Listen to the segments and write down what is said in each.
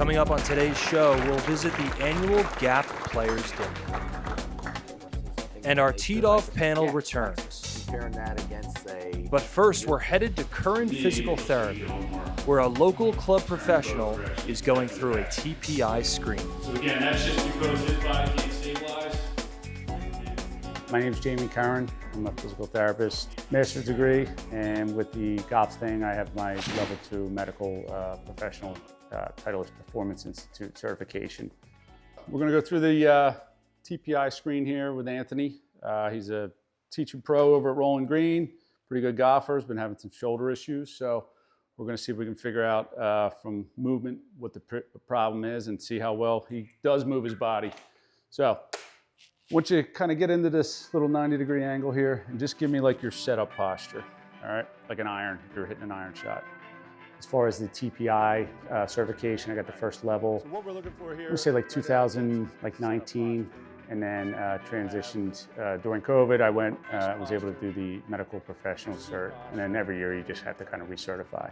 Coming up on today's show, we'll visit the annual GAP Players Dinner. And our teed-off panel returns. But first, we're headed to Curran Physical Therapy, where a local club professional is going through a TPI screen. So again, that's just because his body can't stabilize. My name is Jamie Curran. I'm a physical therapist, master's degree, and with the GOPS thing, I have my level 2 medical professional Titleist Performance Institute certification. We're going to go through the TPI screen here with Anthony. He's a teaching pro over at Rolling Green, pretty good golfer, has been having some shoulder issues, so we're going to see if we can figure out from movement what the problem is and see how well he does move his body. So I want you to kind of get into this little 90-degree angle here and just give me like your setup posture, all right? Like an iron, if you're hitting an iron shot. As far as the TPI certification, I got the first level. So what we're looking for here, we say like 2019, and then transitioned during COVID. I was able to do the medical professional cert, and then every year you just have to kind of recertify.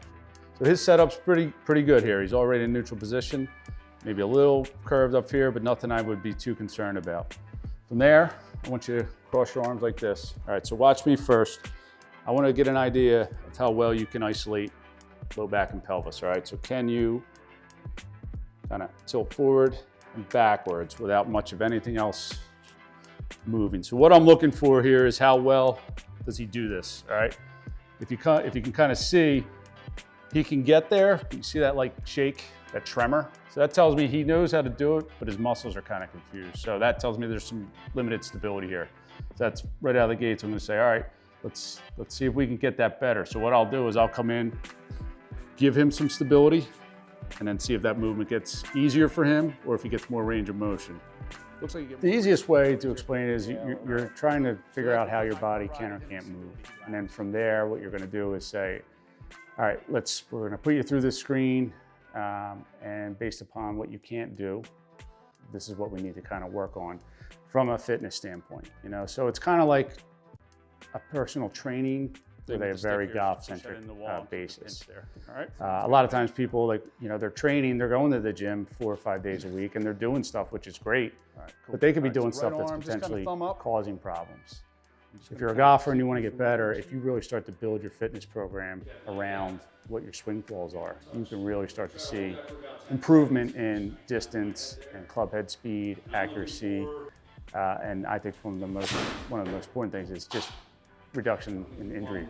So his setup's pretty good here. He's already in neutral position, maybe a little curved up here, but nothing I would be too concerned about. From there, I want you to cross your arms like this. All right, so watch me first. I want to get an idea of how well you can isolate low back and pelvis, all right? So can you kind of tilt forward and backwards without much of anything else moving? So what I'm looking for here is how well does he do this, all right? If you can kind of see, he can get there. You see that like shake, that tremor? So that tells me he knows how to do it, but his muscles are kind of confused. So that tells me there's some limited stability here. So that's right out of the gates. I'm gonna say, all right, let's see if we can get that better. So what I'll do is I'll come in, give him some stability, and then see if that movement gets easier for him or if he gets more range of motion. Looks like the easiest way to explain it is you're trying to figure out how your body can or can't move. And then from there, what you're gonna do is say, all right, we're gonna put you through this screen, and based upon what you can't do, this is what we need to kind of work on from a fitness standpoint, you know? So it's kind of like a personal training with a very golf-centric basis. All right. A lot of times people, like, you know, they're training, they're going to the gym 4 or 5 days a week and they're doing stuff, which is great, but they could be doing stuff that's potentially causing problems. If you're a golfer and you want to get better, if you really start to build your fitness program around what your swing flaws are, you can really start to see improvement in distance and club head speed, accuracy, and I think one of the most important things is just reduction in injury,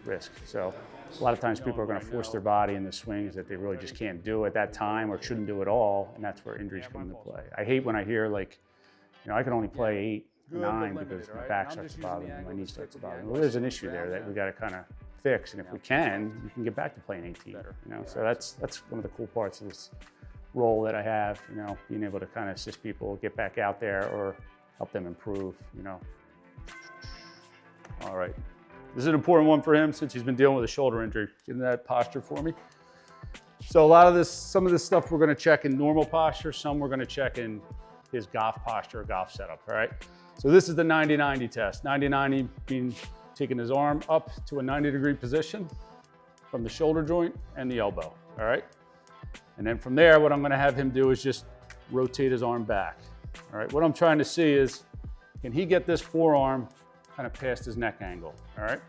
risk. So a lot of times people are going to force their body in the swings that they really just can't do at that time or shouldn't do at all, and that's where injuries come into play. I hate when I hear like, I can only play 8 or 9 because my back starts to bother me, my knee starts to bother me. Well, there's an issue there that we got to kind of fix, and if we can, you can get back to playing 18. So that's one of the cool parts of this role that I have. Being able to kind of assist people get back out there or help them improve. All right, this is an important one for him since he's been dealing with a shoulder injury. Get in that posture for me. So some of this stuff we're going to check in normal posture. Some we're going to check in his golf posture or golf setup. All right. So this is the 90-90 test. 90-90 being taking his arm up to a 90-degree position from the shoulder joint and the elbow. All right. And then from there, what I'm going to have him do is just rotate his arm back. All right. What I'm trying to see is, can he get this forearm kind of past his neck angle? All right.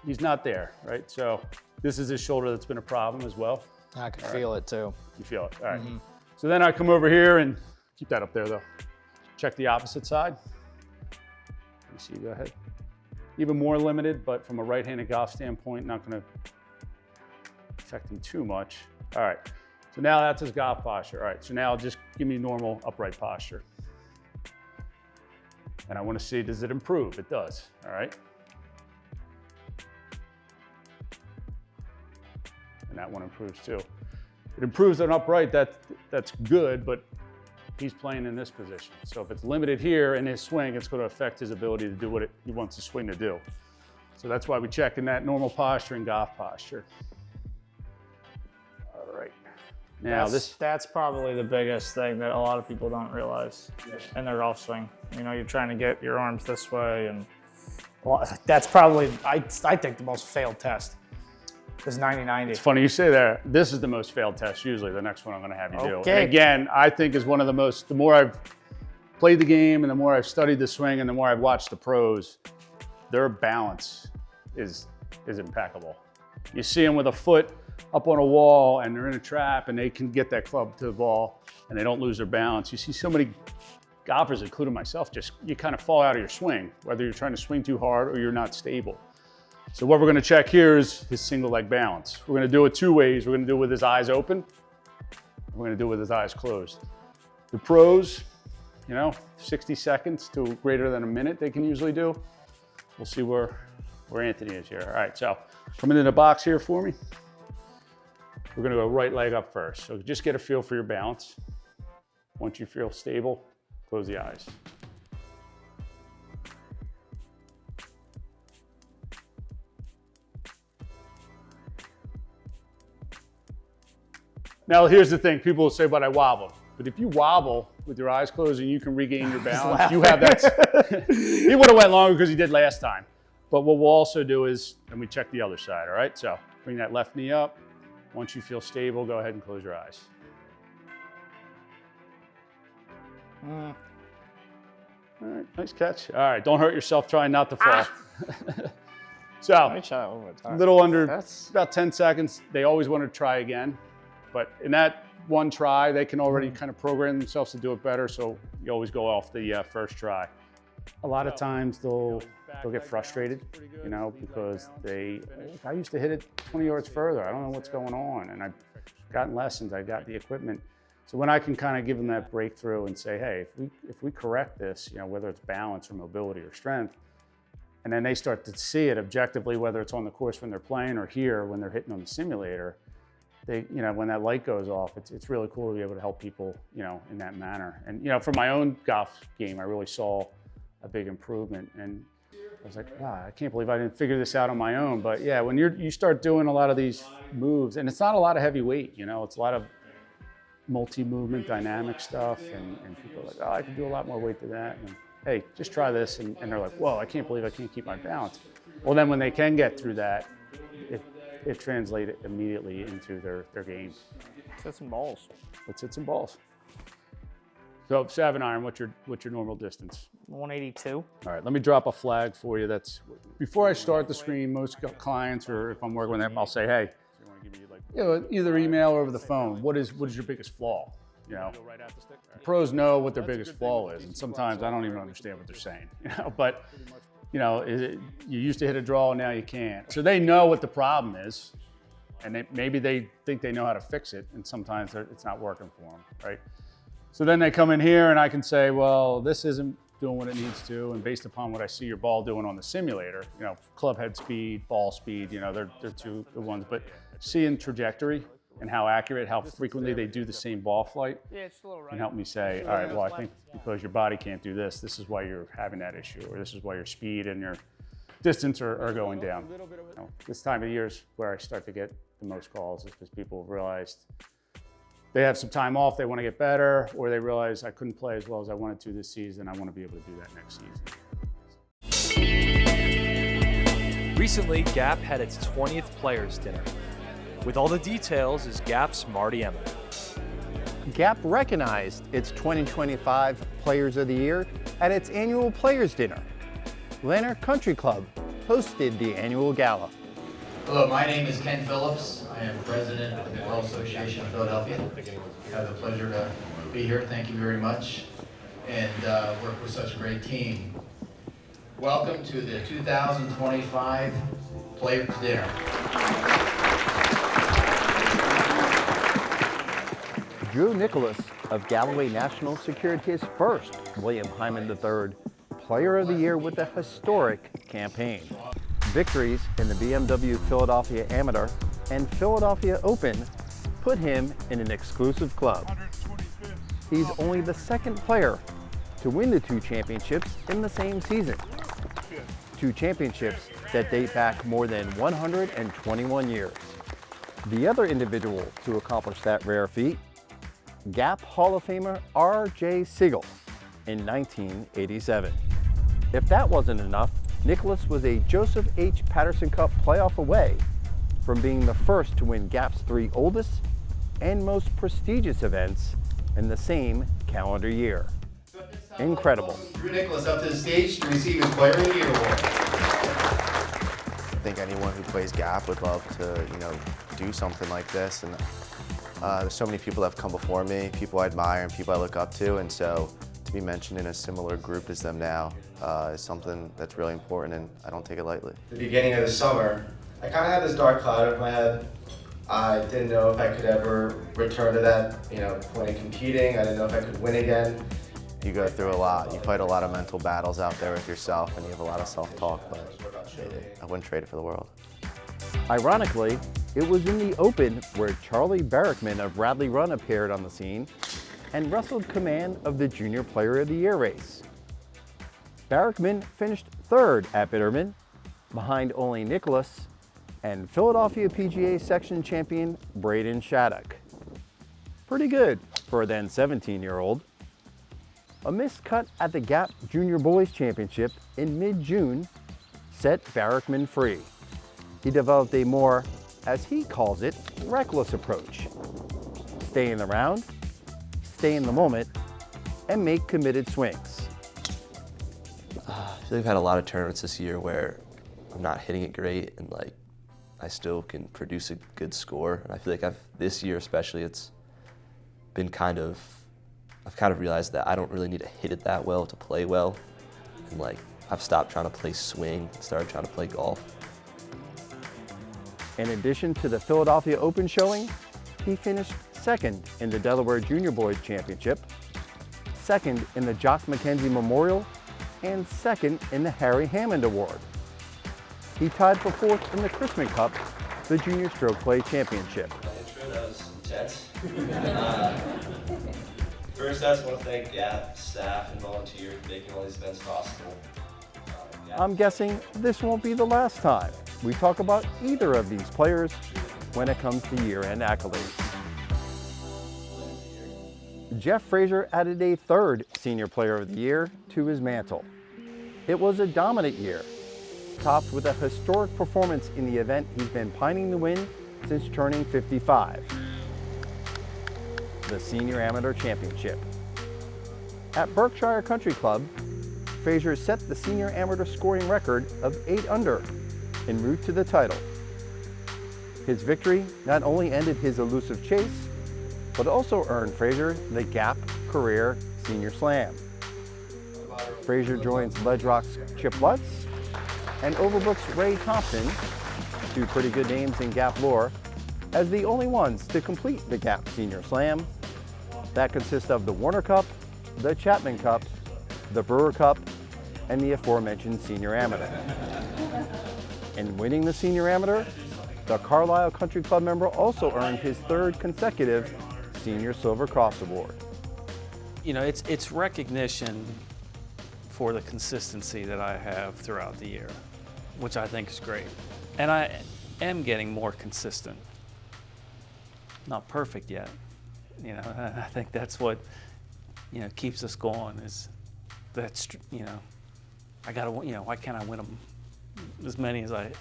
He's not there, right? So this is his shoulder that's been a problem as well. I can feel it too. You feel it. All right. Mm-hmm. So then I come over here and keep that up there though. Check the opposite side. Let me see, go ahead. Even more limited, but from a right-handed golf standpoint, not gonna affect him too much. All right, so now that's his golf posture. All right, so now just give me normal upright posture. And I wanna see, does it improve? It does, all right? And that one improves too. It improves on upright, that's good, but he's playing in this position. So if it's limited here in his swing, it's going to affect his ability to do what he wants the swing to do. So that's why we check in that normal posture and golf posture. All right. Now that's probably the biggest thing that a lot of people don't realize in their golf swing. You're trying to get your arms this way, and that's probably, I think, the most failed test. It's 90-90. It's funny you say that. This is the most failed test usually, the next one I'm gonna have you do. Okay. And again, I think is one of the more I've played the game and the more I've studied the swing and the more I've watched the pros, their balance is impeccable. You see them with a foot up on a wall and they're in a trap and they can get that club to the ball and they don't lose their balance. You see so many golfers, including myself, you kind of fall out of your swing, whether you're trying to swing too hard or you're not stable. So what we're gonna check here is his single leg balance. We're gonna do it two ways. We're gonna do it with his eyes open. We're gonna do it with his eyes closed. The pros, 60 seconds to greater than a minute they can usually do. We'll see where Anthony is here. All right, so coming in the box here for me. We're gonna go right leg up first. So just get a feel for your balance. Once you feel stable, close the eyes. Now here's the thing, people will say, but I wobble. But if you wobble with your eyes closed and you can regain your balance, you have that. He would have went longer because he did last time. But what we'll also do is, and we check the other side, all right? So bring that left knee up. Once you feel stable, go ahead and close your eyes. All right, nice catch. All right, don't hurt yourself trying not to fall. So, a little under, about 10 seconds. They always want to try again. But in that one try, they can already kind of program themselves to do it better. So you always go off the first try. A lot of times they'll get frustrated, because I used to hit it 20 yards further. I don't know what's going on. And I've gotten lessons, I've got the equipment. So when I can kind of give them that breakthrough and say, hey, if we correct this, whether it's balance or mobility or strength, and then they start to see it objectively, whether it's on the course when they're playing or here when they're hitting on the simulator, when that light goes off, it's really cool to be able to help people, in that manner. And, for my own golf game, I really saw a big improvement. And I was like, wow, I can't believe I didn't figure this out on my own. But yeah, when you start doing a lot of these moves, and it's not a lot of heavy weight, it's a lot of multi-movement dynamic stuff. And people are like, oh, I can do a lot more weight than that. And hey, just try this. And they're like, whoa, I can't believe I can't keep my balance. Well, then when they can get through that, it translates immediately into their game. Let's hit some balls. Let's hit some balls. So 7-iron, what's your normal distance? 182. All right, let me drop a flag for you. Before I start the screen, most clients, or if I'm working with them, I'll say, hey, either email or over the phone, what is your biggest flaw? Pros know what their biggest flaw is, and sometimes I don't even understand what they're saying. But you used to hit a draw, now you can't. So they know what the problem is, and maybe they think they know how to fix it, and sometimes it's not working for them, right? So then they come in here, and I can say, well, this isn't doing what it needs to, and based upon what I see your ball doing on the simulator, club head speed, ball speed, they're two good ones, but seeing trajectory and how accurate, how frequently they do the same ball flight can help me say, all right, well, I think because your body can't do this is why you're having that issue, or this is why your speed and your distance are going down. This time of year is where I start to get the most calls, is because people have realized they have some time off, they want to get better, or they realize I couldn't play as well as I wanted to this season, I want to be able to do that next season. Recently, Gap had its 20th Players Dinner. With all the details is Gap's Marty Emmett. Gap recognized its 2025 Players of the Year at its annual Players Dinner. Lanark Country Club hosted the annual gala. Hello, my name is Ken Phillips. I am president of the Golf Association of Philadelphia. I have the pleasure to be here. Thank you very much, and work with such a great team. Welcome to the 2025 Players Dinner. Drew Nicholas of Galloway National secured his first William Hyman III Player of the Year with a historic campaign. Victories in the BMW Philadelphia Amateur and Philadelphia Open put him in an exclusive club. He's only the second player to win the two championships in the same season. Two championships that date back more than 121 years. The other individual to accomplish that rare feat, Gap Hall of Famer R.J. Siegel in 1987. If that wasn't enough, Nicholas was a Joseph H. Patterson Cup playoff away from being the first to win GAP's 3 oldest and most prestigious events in the same calendar year. Incredible. Drew Nicholas up to the stage to receive his Player of the Year award. I think anyone who plays GAP would love to, do something like this. And there's so many people that have come before me, people I admire and people I look up to, and so to be mentioned in a similar group as them now is something that's really important, and I don't take it lightly. The beginning of the summer, I kind of had this dark cloud over my head. I didn't know if I could ever return to that, point of competing. I didn't know if I could win again. You go through a lot. You fight a lot of mental battles out there with yourself, and you have a lot of self-talk, but I wouldn't trade it for the world. Ironically, it was in the Open where Charlie Barrickman of Radley Run appeared on the scene and wrestled command of the Junior Player of the Year race. Barrickman finished 3rd at Bitterman, behind only Nicholas and Philadelphia PGA Section Champion Braden Shattuck. Pretty good for a then 17-year-old. A missed cut at the GAP Junior Boys Championship in mid-June set Barrickman free. He developed a more, as he calls it, reckless approach. Stay in the round, stay in the moment, and make committed swings. I feel like I've had a lot of tournaments this year where I'm not hitting it great and I still can produce a good score. And I feel like this year especially, it's been I've kind of realized that I don't really need to hit it that well to play well. And I've stopped trying to play swing and started trying to play golf. In addition to the Philadelphia Open showing, he finished 2nd in the Delaware Junior Boys Championship, 2nd in the Jock McKenzie Memorial, and 2nd in the Harry Hammond Award. He tied for 4th in the Chrisman Cup, the Junior Stroke Play Championship. That was intense. First, I just want to thank GAP staff and volunteers for making all these events possible. I'm guessing this won't be the last time we talk about either of these players when it comes to year-end accolades. Jeff Frazier added a 3rd Senior Player of the Year to his mantle. It was a dominant year, topped with a historic performance in the event he's been pining to win since turning 55. The Senior Amateur Championship. At Berkshire Country Club, Frazier set the senior amateur scoring record of 8 under en route to the title. His victory not only ended his elusive chase, but also earned Frazier the GAP Career Senior Slam. Frazier joins Ledge Rock's Chip Lutz and Overbrook's Ray Thompson, 2 pretty good names in GAP lore, as the only ones to complete the GAP Senior Slam. That consists of the Warner Cup, the Chapman Cup, the Brewer Cup, and the aforementioned Senior Amateur. In winning the Senior Amateur, the Carlisle Country Club member also earned his 3rd consecutive Senior Silver Cross Award. It's recognition for the consistency that I have throughout the year, which I think is great. And I am getting more consistent. Not perfect yet. I think that's what, keeps us going is that's, I gotta, why can't I win them as many as I,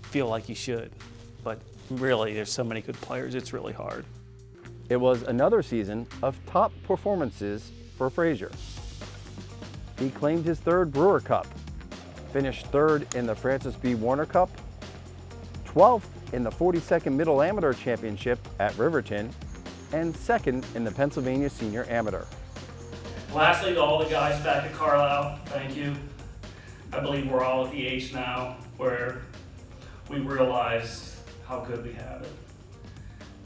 feel like you should. But really, there's so many good players, it's really hard. It was another season of top performances for Frazier. He claimed his 3rd Brewer Cup, finished 3rd in the Francis B. Warner Cup, 12th in the 42nd Middle Amateur Championship at Riverton, and 2nd in the Pennsylvania Senior Amateur. Lastly, to all the guys back at Carlisle, thank you. I believe we're all at the age now where we realize how good we have it.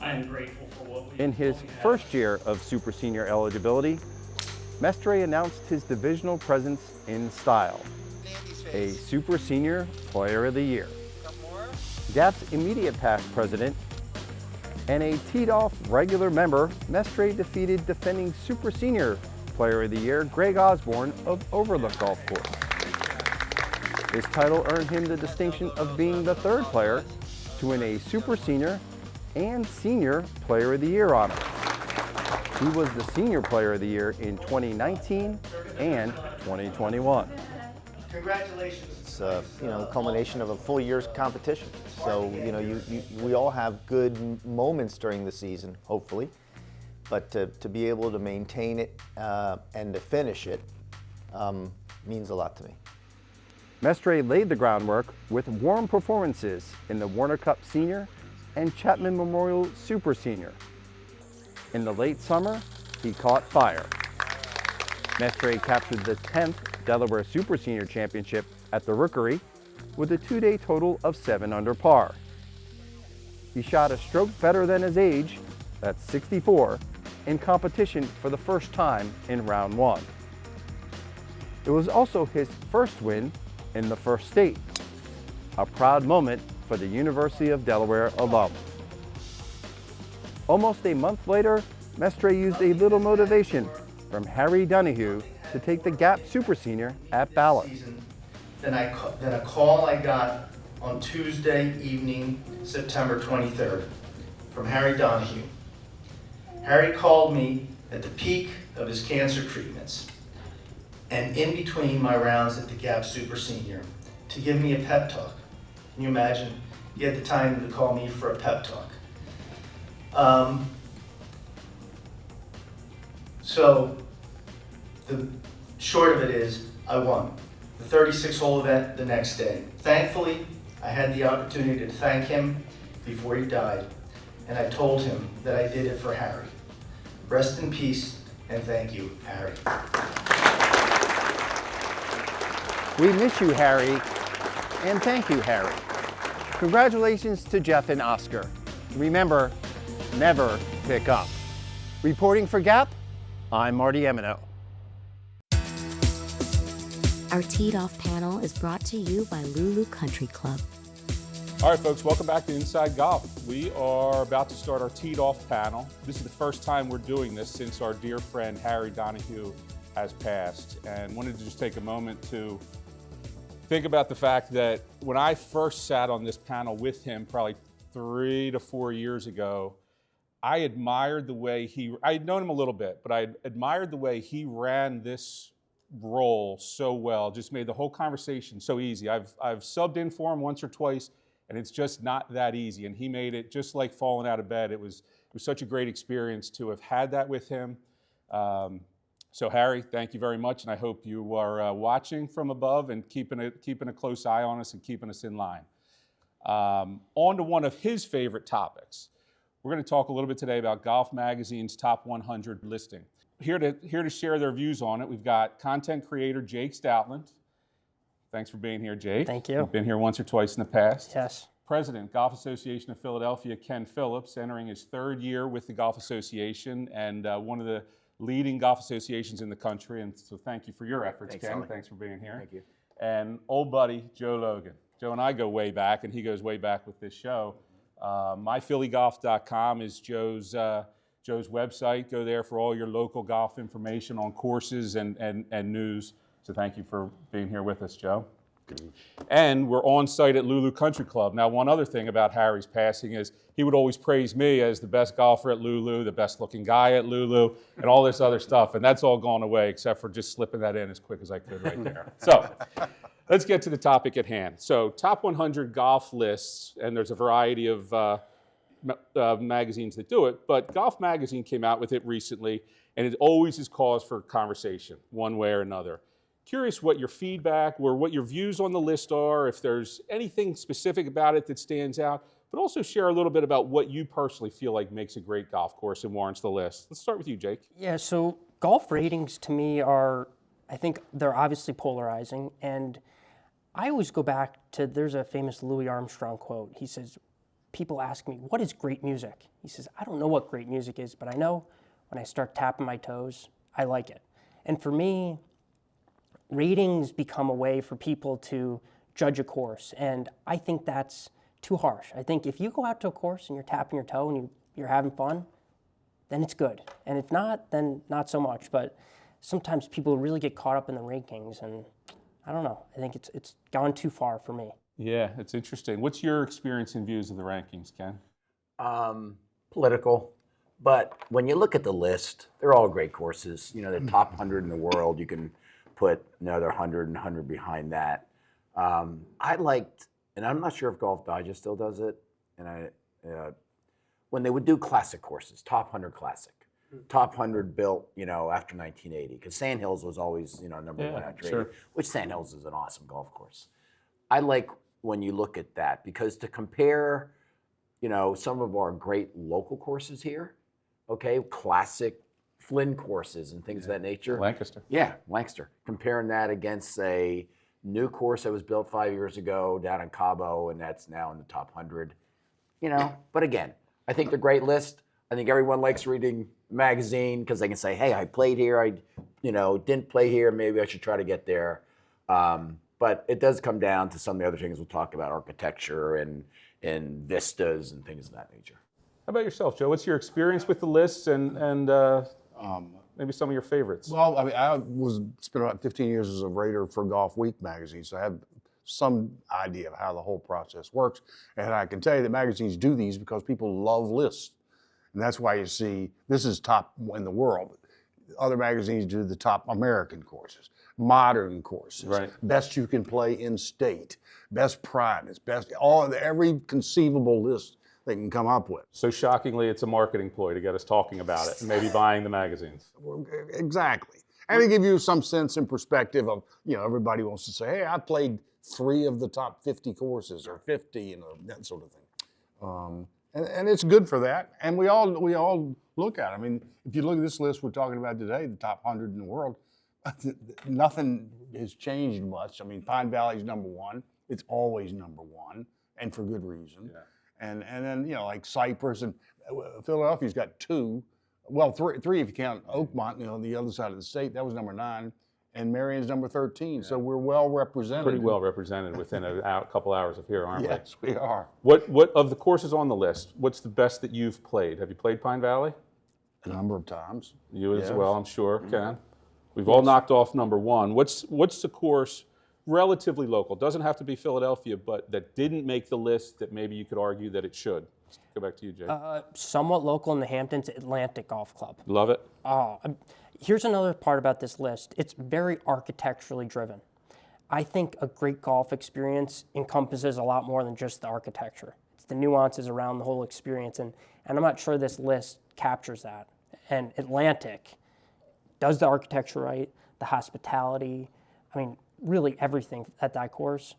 I am grateful for what we In his first year of Super Senior eligibility, Mestre announced his divisional presence in style, a Super Senior Player of the Year. GAP's immediate past president and a teed-off regular member, Mestre defeated defending Super Senior Player of the Year Greg Osborne of Overlook Golf Course. His title earned him the distinction of being the 3rd player to win a Super Senior and Senior Player of the Year honor. He was the Senior Player of the Year in 2019 and 2021. Congratulations. it's you know, the culmination of a full year's competition. So you know, we all have good moments during the season, hopefully, but to be able to maintain it and to finish it means a lot to me. Mestre laid the groundwork with warm performances in the Warner Cup Senior and Chapman Memorial Super Senior. In the late summer, he caught fire. Mestre captured the 10th Delaware Super Senior Championship at the Rookery with a 2-day total of 7 under par. He shot a stroke better than his age, that's 64, in competition for the first time in round 1. It was also his first win in the first state, a proud moment for the University of Delaware alum. Almost a month later, Mestre used a little motivation from Harry Donahue to take the Gap Super Senior at Ballard. Then a call I got on Tuesday evening, September 23rd, from Harry Donahue. Harry called me at the peak of his cancer treatments and in between my rounds at the Gap Super Senior to give me a pep talk. Can you imagine? He had the time to call me for a pep talk. So the short of it is, I won the 36-hole event the next day. Thankfully, I had the opportunity to thank him before he died, and I told him that I did it for Harry. Rest in peace, and thank you, Harry. We miss you, Harry, and thank you, Harry. Congratulations to Jeff and Oscar. Remember, never pick up. Reporting for Gap, I'm Marty Emino. Our Teed Off panel is brought to you by Lulu Country Club. All right, folks, welcome back to Inside Golf. We are about to start our Teed Off panel. This is the first time we're doing this since our dear friend Harry Donahue has passed, and wanted to just take a moment to think about the fact that when I first sat on this panel with him probably 3 to 4 years ago, I admired the way I'd known him a little bit, but I admired the way he ran this role so well, just made the whole conversation so easy. I've subbed in for him once or twice, and it's just not that easy, and he made it just like falling out of bed. It was such a great experience to have had that with him. So Harry, thank you very much, and I hope you are watching from above and keeping a close eye on us and keeping us in line. On to one of his favorite topics. We're going to talk a little bit today about Golf Magazine's Top 100 listing. Here to share their views on it, we've got content creator Jake Stoutland. Thanks for being here, Jake. Thank you. You've been here once or twice in the past. Yes. President, Golf Association of Philadelphia, Ken Phillips, entering his 3rd year with the Golf Association and one of the leading golf associations in the country, and so thank you for your efforts, Thanks, Ken. Ollie. Thanks for being here. Thank you. And old buddy, Joe Logan. Joe and I go way back, and he goes way back with this show. MyPhillyGolf.com is Joe's website. Go there for all your local golf information on courses and news. So thank you for being here with us, Joe. And we're on site at Lulu Country Club. Now, one other thing about Harry's passing is he would always praise me as the best golfer at Lulu, the best looking guy at Lulu, and all this other stuff. And that's all gone away except for just slipping that in as quick as I could right there. So let's get to the topic at hand. So top 100 golf lists, and there's a variety of magazines that do it, but Golf Magazine came out with it recently, and it always is cause for conversation one way or another. Curious what your feedback or what your views on the list are, if there's anything specific about it that stands out, but also share a little bit about what you personally feel like makes a great golf course and warrants the list. Let's start with you, Jake. Yeah, so golf ratings to me are, I think they're obviously polarizing, and I always go back to, there's a famous Louis Armstrong quote. He says, people ask me, what is great music? He says, I don't know what great music is, but I know when I start tapping my toes, I like it. And for me, ratings become a way for people to judge a course, and I think that's too harsh. I think if you go out to a course and you're tapping your toe and you're having fun, then it's good. And if not, then not so much. But sometimes people really get caught up in the rankings, and I don't know. I think it's gone too far for me. Yeah, it's interesting. What's your experience and views of the rankings, Ken? Political. But when you look at the list, they're all great courses. You know, the top 100 in the world, you can put another 100 and 100 behind that. I liked, and I'm not sure if Golf Digest still does it, and when they would do classic courses, top 100 classic, top 100 built, after 1980, because Sandhills was always, number one after 80, which Sandhills is an awesome golf course. I like when you look at that, because to compare, some of our great local courses here, okay, classic Flynn courses and things of that nature. Lancaster. Yeah, Lancaster. Comparing that against a new course that was built 5 years ago down in Cabo, and that's now in the top 100. But again, I think they're great list. I think everyone likes reading the magazine because they can say, hey, I played here, I didn't play here, maybe I should try to get there. But it does come down to some of the other things we'll talk about, architecture and vistas and things of that nature. How about yourself, Joe? What's your experience with the lists and maybe some of your favorites? Well, I mean, I spent about 15 years as a rater for Golf Week magazine, so I have some idea of how the whole process works. And I can tell you that magazines do these because people love lists. And that's why you see this is top in the world. Other magazines do the top American courses, modern courses, best you can play in state, best privates, best every conceivable list they can come up with. So shockingly, it's a marketing ploy to get us talking about it, maybe buying the magazines. Exactly. And to give you some sense and perspective of, everybody wants to say, hey, I played 3 of the top 50 courses or 50, that sort of thing. And it's good for that. And we all look at it. I mean, if you look at this list we're talking about today, the top 100 in the world, nothing has changed much. I mean, Pine Valley's number 1. It's always number 1, and for good reason. Yeah. And then, like Cypress and Philadelphia's got 2. Well, 3 if you count Oakmont, on the other side of the state. That was number 9. And Marion's number 13. Yeah. So we're well represented. Pretty well represented within a couple hours of here, aren't we? Yes, we are. What of the courses on the list, what's the best that you've played? Have you played Pine Valley? A number of times. You as well, I'm sure, Ken. We've all knocked off number 1. What's the course relatively local? Doesn't have to be Philadelphia, but that didn't make the list that maybe you could argue that it should. Let's go back to you, Jay. Somewhat local in the Hamptons, Atlantic Golf Club. Love it. Here's another part about this list. It's very architecturally driven. I think a great golf experience encompasses a lot more than just the architecture. It's the nuances around the whole experience, and I'm not sure this list captures that. And Atlantic does the architecture right, the hospitality, really everything at that course,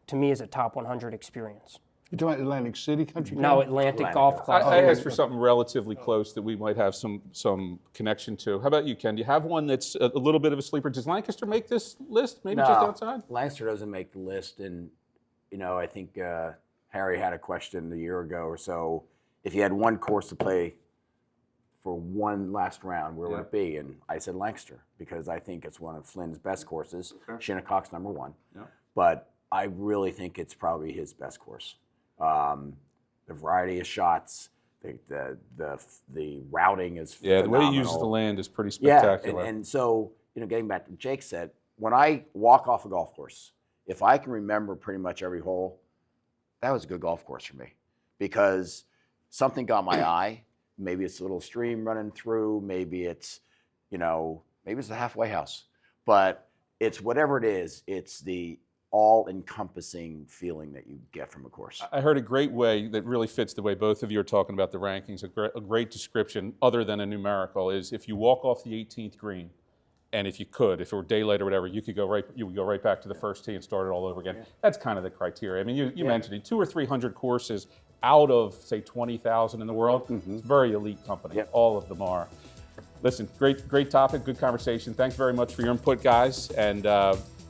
to me, is a top 100 experience. You're talking about Atlantic City Country Club? No, Atlantic Golf Club. I asked for something relatively close that we might have some connection to. How about you, Ken? Do you have one that's a little bit of a sleeper? Does Lancaster make this list? Maybe just outside? Lancaster doesn't make the list, and I think Harry had a question a year ago or so. If you had one course to play for one last round, where would it be? And I said Lancaster, because I think it's one of Flynn's best courses. Shinnecock's number 1. Yeah. But I really think it's probably his best course. The variety of shots, the routing is phenomenal. The way he uses the land is pretty spectacular. Yeah, and so, getting back to what Jake said, when I walk off a golf course, if I can remember pretty much every hole, that was a good golf course for me, because something got my eye. Maybe it's a little stream running through, maybe it's, maybe it's the halfway house, but it's whatever it is, it's the all-encompassing feeling that you get from a course. I heard a great way that really fits the way both of you are talking about the rankings. A great description, other than a numerical, is if you walk off the 18th green, and if it were daylight or whatever, you would go right back to the first tee and start it all over again. Yeah. That's kind of the criteria. I mean, you mentioned it, 200 or 300 courses out of, say, 20,000 in the world. Mm-hmm. It's a very elite company. Yep. All of them are. Listen, great topic, good conversation. Thanks very much for your input, guys, and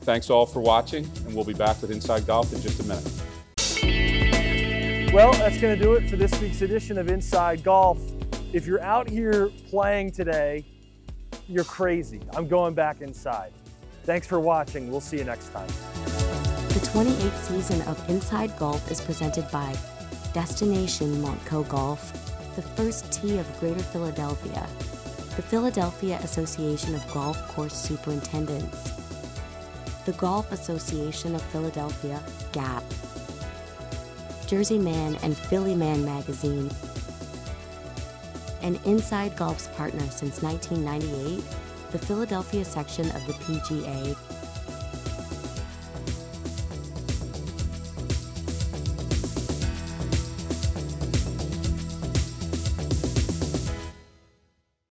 thanks all for watching, and we'll be back with Inside Golf in just a minute. Well, that's going to do it for this week's edition of Inside Golf. If you're out here playing today, you're crazy. I'm going back inside. Thanks for watching. We'll see you next time. The 28th season of Inside Golf is presented by Destination Montco Golf, the first tee of Greater Philadelphia, the Philadelphia Association of Golf Course Superintendents, the Golf Association of Philadelphia, GAP, Jersey Man and Philly Man magazine, and Inside Golf's partner since 1998, the Philadelphia section of the PGA